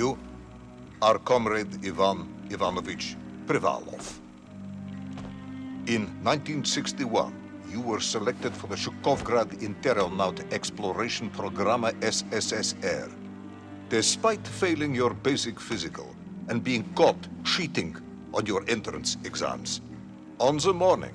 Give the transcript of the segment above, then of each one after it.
You are Comrade Ivan Ivanovich Privalov. In 1961, you were selected for the Shukovgrad Interonaut Exploration Programma SSSR. Despite failing your basic physical and being caught cheating on your entrance exams, on the morning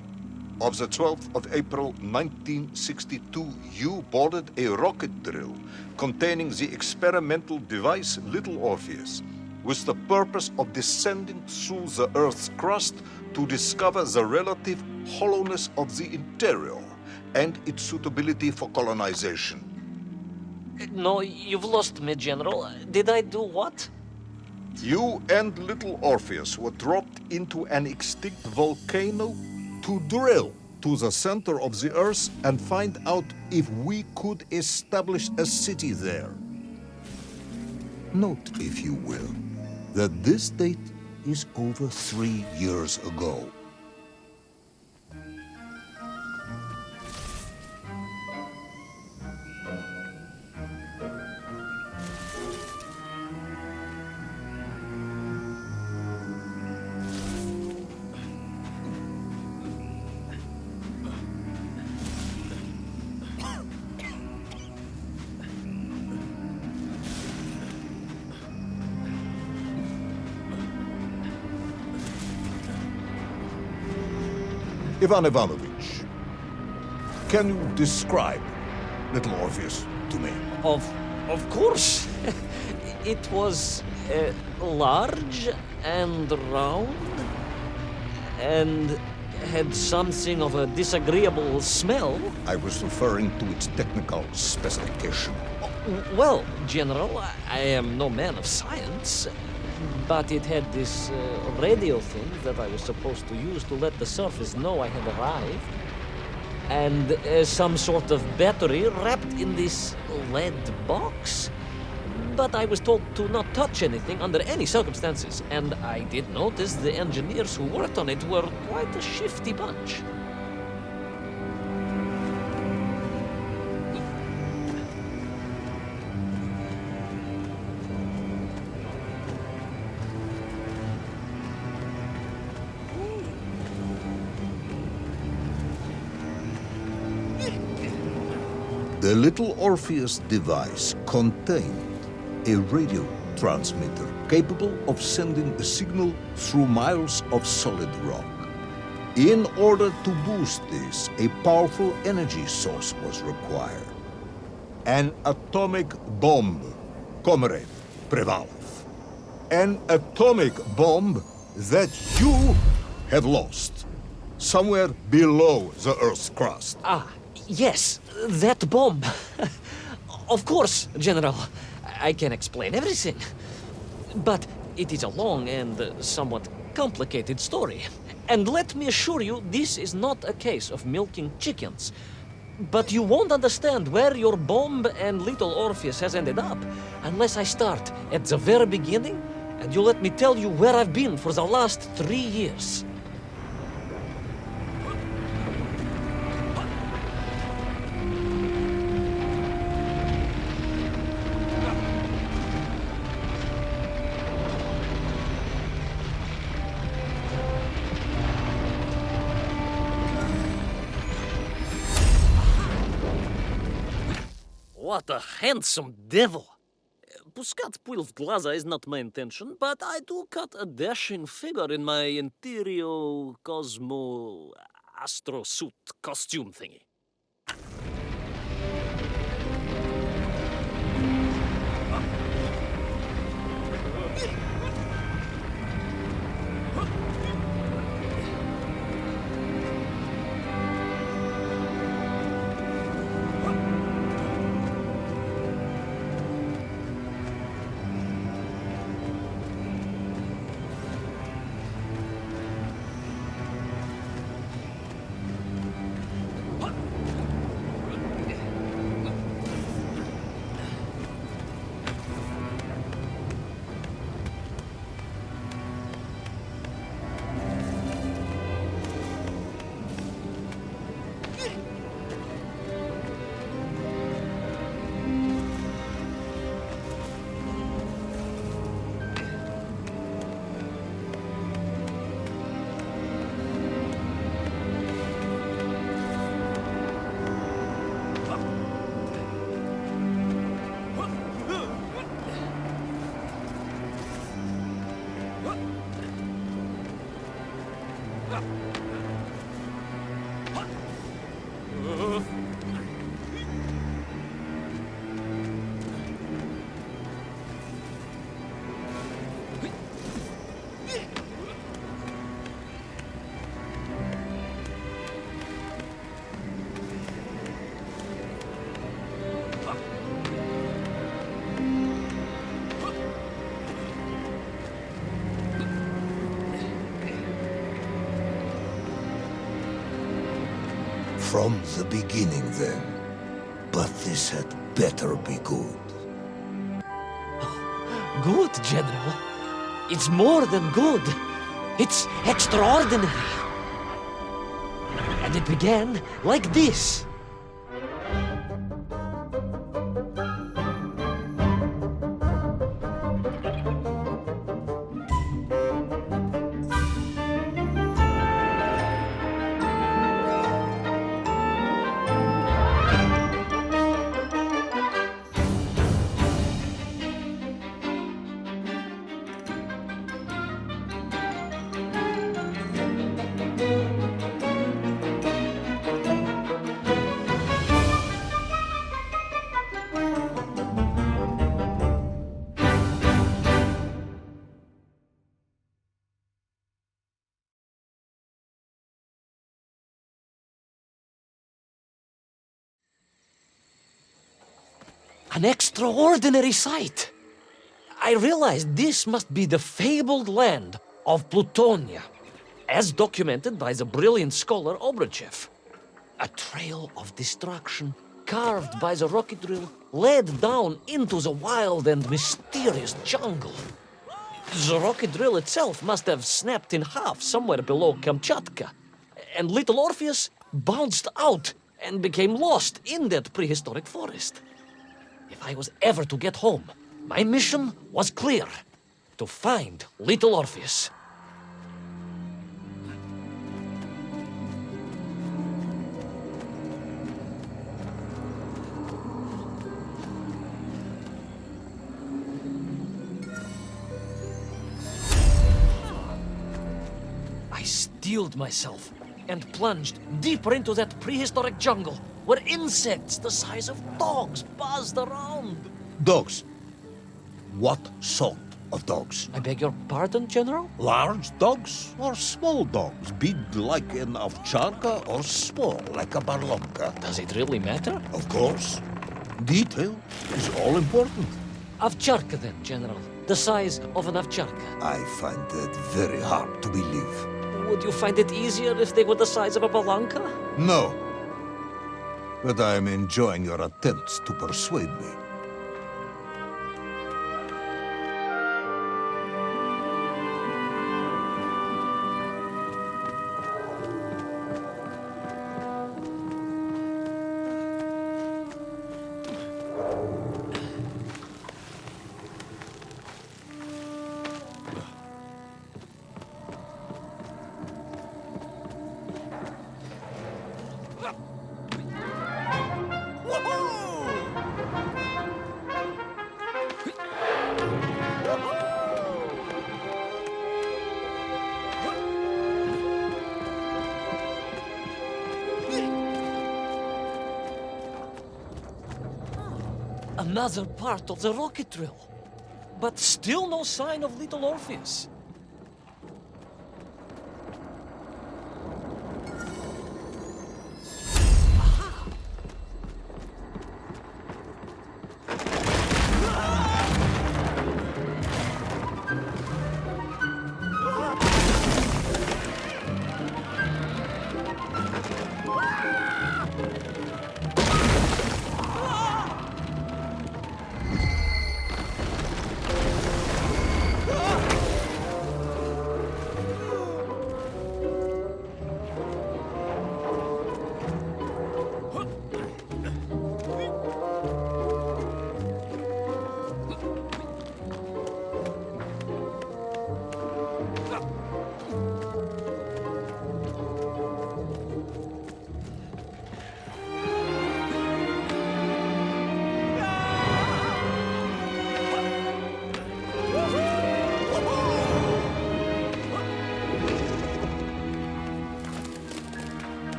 of the 12th of April 1962, you boarded a rocket drill containing the experimental device Little Orpheus, with the purpose of descending through the Earth's crust to discover the relative hollowness of the interior and its suitability for colonization. No, you've lost me, General. Did I do what? You and Little Orpheus were dropped into an extinct volcano to drill to the center of the Earth and find out if we could establish a city there. Note, if you will, that this date is over 3 years ago. Ivan Ivanovich, can you describe Little Orpheus to me? Of course. It was large and round and had something of a disagreeable smell. I was referring to its technical specification. Well, General, I am no man of science, but it had this radio thing that I was supposed to use to let the surface know I had arrived, and some sort of battery wrapped in this lead box. But I was told to not touch anything under any circumstances, and I did notice the engineers who worked on it were quite a shifty bunch. The Little Orpheus device contained a radio transmitter capable of sending a signal through miles of solid rock. In order to boost this, a powerful energy source was required. An atomic bomb, Comrade Privalov. An atomic bomb that you have lost somewhere below the Earth's crust. Ah, yes, that bomb. Of course, General. I can explain everything. But it is a long and somewhat complicated story. And let me assure you, this is not a case of milking chickens. But you won't understand where your bomb and Little Orpheus has ended up unless I start at the very beginning and you let me tell you where I've been for the last 3 years. What a handsome devil! Пускать пыль в глаза is not my intention, but I do cut a dashing figure in my interior Cosmo Astro suit costume thingy. From the beginning, then. But this had better be good. Good, General. It's more than good. It's extraordinary. And it began like this. An extraordinary sight. I realized this must be the fabled land of Plutonia, as documented by the brilliant scholar Obruchev. A trail of destruction carved by the rocket drill led down into the wild and mysterious jungle. The rocket drill itself must have snapped in half somewhere below Kamchatka, and little Orpheus bounced out and became lost in that prehistoric forest. If I was ever to get home, my mission was clear: to find little Orpheus. I steeled myself and plunged deeper into that prehistoric jungle where insects the size of dogs buzzed around. Dogs? What sort of dogs? I beg your pardon, General? Large dogs or small dogs? Big like an ovcharka or small like a barlonka? Does it really matter? Of course. Detail is all important. Ovcharka then, General. The size of an ovcharka. I find that very hard to believe. Would you find it easier if they were the size of a balanka? No. But I am enjoying your attempts to persuade me. Another part of the rocket drill. But still no sign of little Orpheus.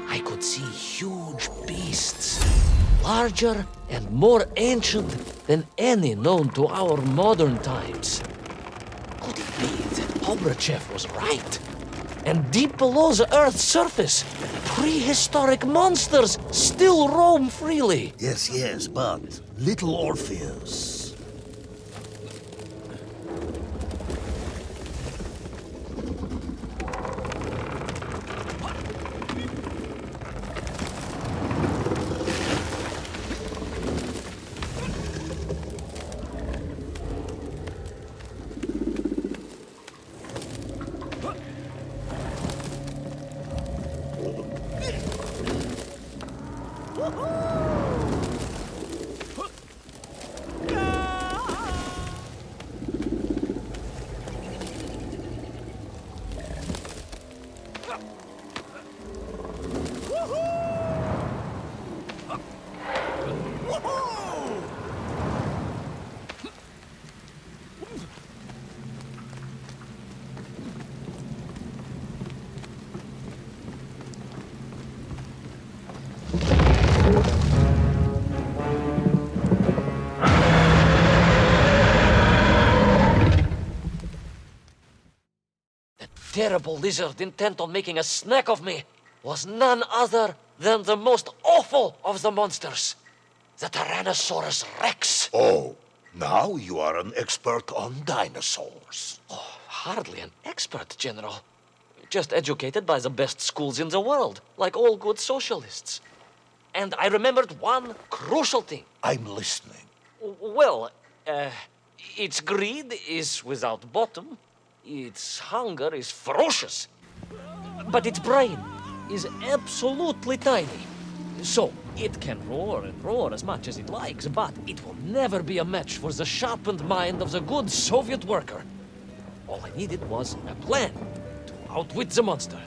I could see huge beasts, larger and more ancient than any known to our modern times. Could it be that Obrachev was right? And deep below the Earth's surface, prehistoric monsters still roam freely. Yes, but little Orpheus. Terrible lizard intent on making a snack of me was none other than the most awful of the monsters, the Tyrannosaurus Rex. Oh, now you are an expert on dinosaurs. Oh, hardly an expert, General. Just educated by the best schools in the world, like all good socialists. And I remembered one crucial thing. I'm listening. Well, its greed is without bottom. Its hunger is ferocious, but its brain is absolutely tiny. So, it can roar and roar as much as it likes, but it will never be a match for the sharpened mind of the good Soviet worker. All I needed was a plan to outwit the monster.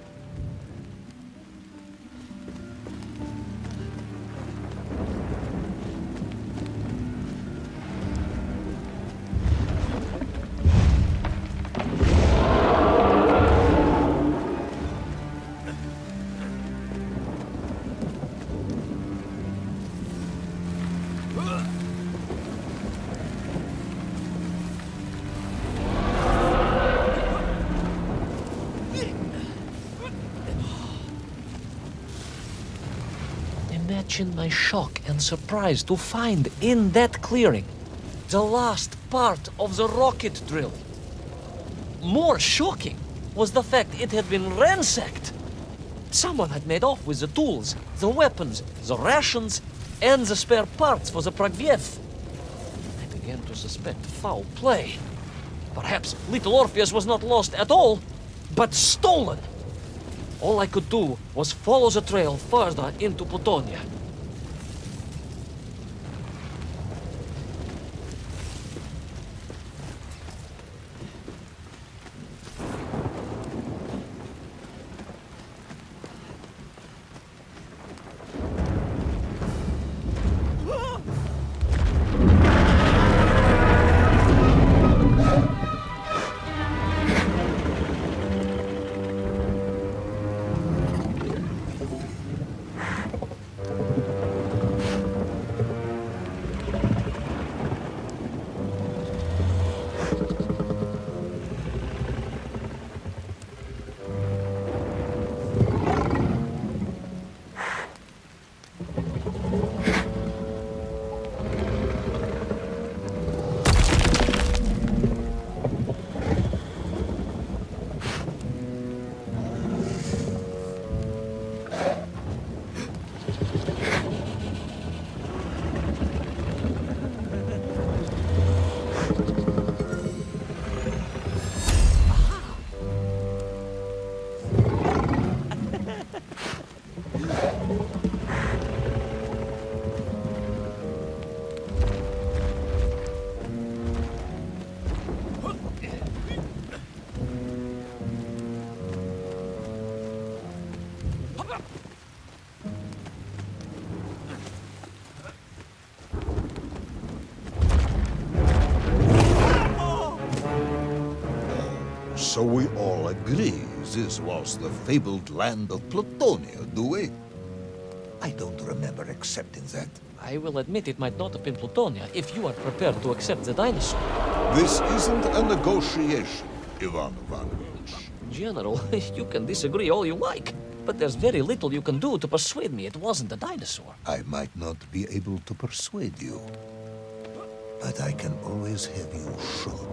Imagine my shock and surprise to find in that clearing the last part of the rocket drill. More shocking was the fact it had been ransacked. Someone had made off with the tools, the weapons, the rations, and the spare parts for the Pragviev. I began to suspect foul play. Perhaps little Orpheus was not lost at all, but stolen. All I could do was follow the trail further into Plutonia. So we all agree this was the fabled land of Plutonia, do we? I don't remember accepting that. I will admit it might not have been Plutonia if you are prepared to accept the dinosaur. This isn't a negotiation, Ivan Ivanovich. General, you can disagree all you like, but there's very little you can do to persuade me it wasn't a dinosaur. I might not be able to persuade you, but I can always have you shot.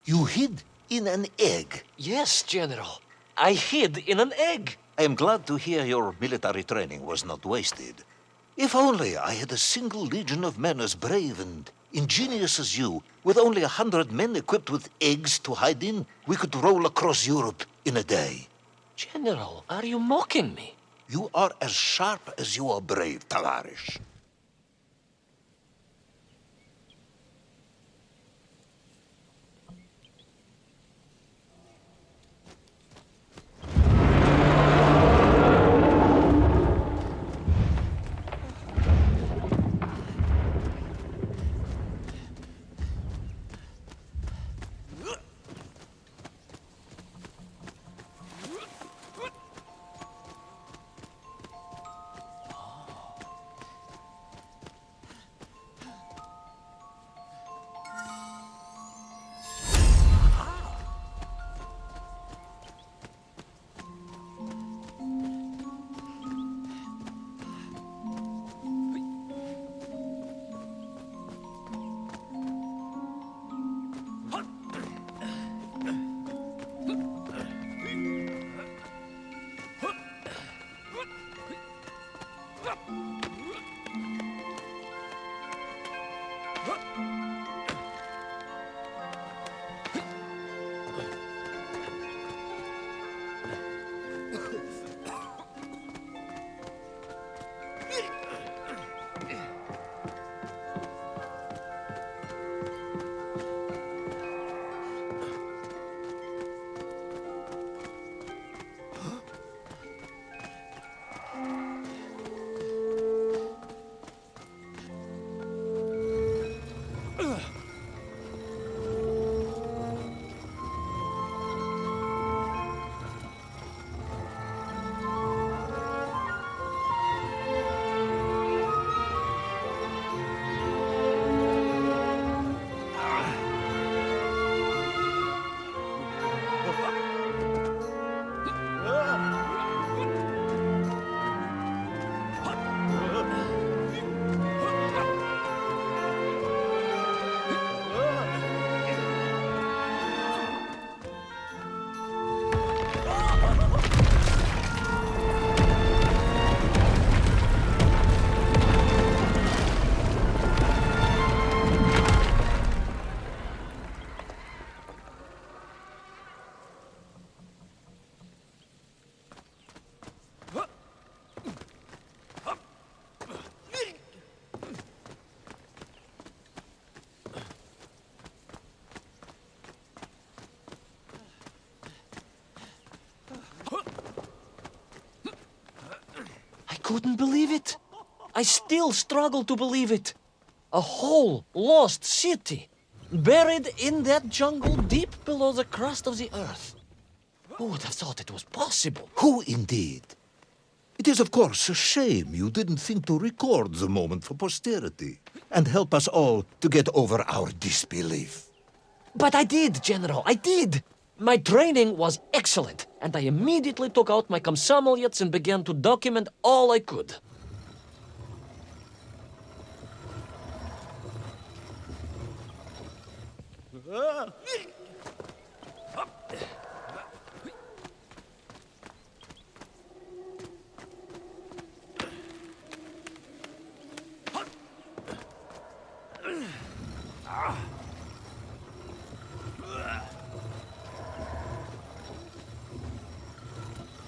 You hid in an egg. Yes, General. I hid in an egg. I am glad to hear your military training was not wasted. If only I had a single legion of men as brave and ingenious as you, with only 100 men equipped with eggs to hide in, we could roll across Europe in a day. General, are you mocking me? You are as sharp as you are brave, Tavarish. Couldn't believe it. I still struggle to believe it. A whole lost city, buried in that jungle deep below the crust of the earth. Who would have thought it was possible? Who indeed? It is, of course, a shame you didn't think to record the moment for posterity and help us all to get over our disbelief. But I did, General, I did. My training was excellent, and I immediately took out my komsomolets and began to document all I could.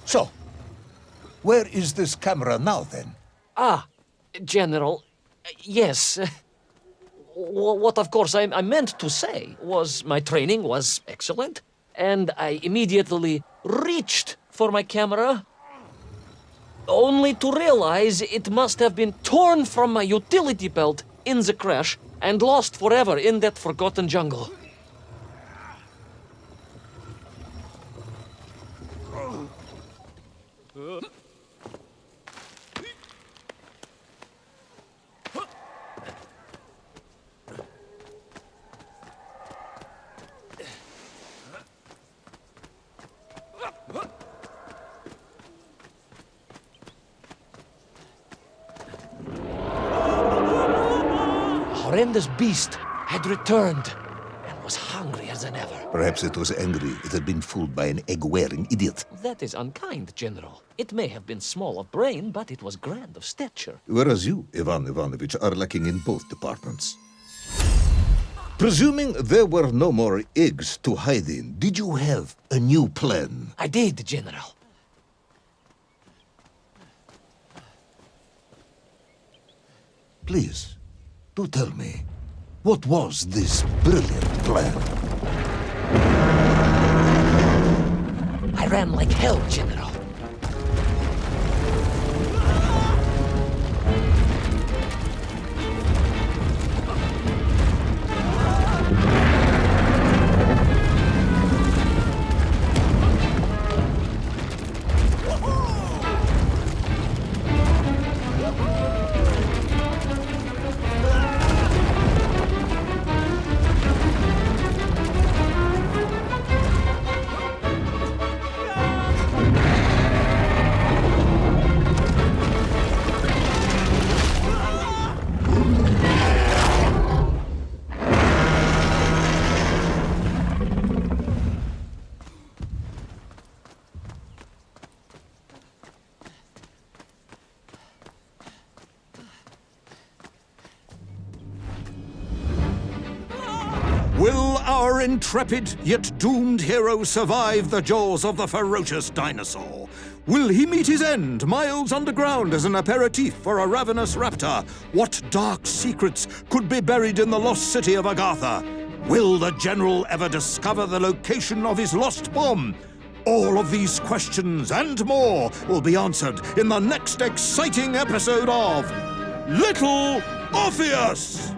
So, where is this camera now, then? General, yes. What, of course, I meant to say was my training was excellent, and I immediately reached for my camera, only to realize it must have been torn from my utility belt in the crash and lost forever in that forgotten jungle. Horrendous beast had returned and was hungrier than ever. Perhaps it was angry it had been fooled by an egg-wearing idiot. That is unkind, General. It may have been small of brain, but it was grand of stature. Whereas you, Ivan Ivanovich, are lacking in both departments. Presuming there were no more eggs to hide in, did you have a new plan? I did, General. Please, do tell me, what was this brilliant plan? I ran like hell, General. our intrepid yet doomed hero survive the jaws of the ferocious dinosaur? Will he meet his end miles underground as an aperitif for a ravenous raptor? What dark secrets could be buried in the lost city of Agatha? Will the general ever discover the location of his lost bomb? All of these questions and more will be answered in the next exciting episode of Little Orpheus!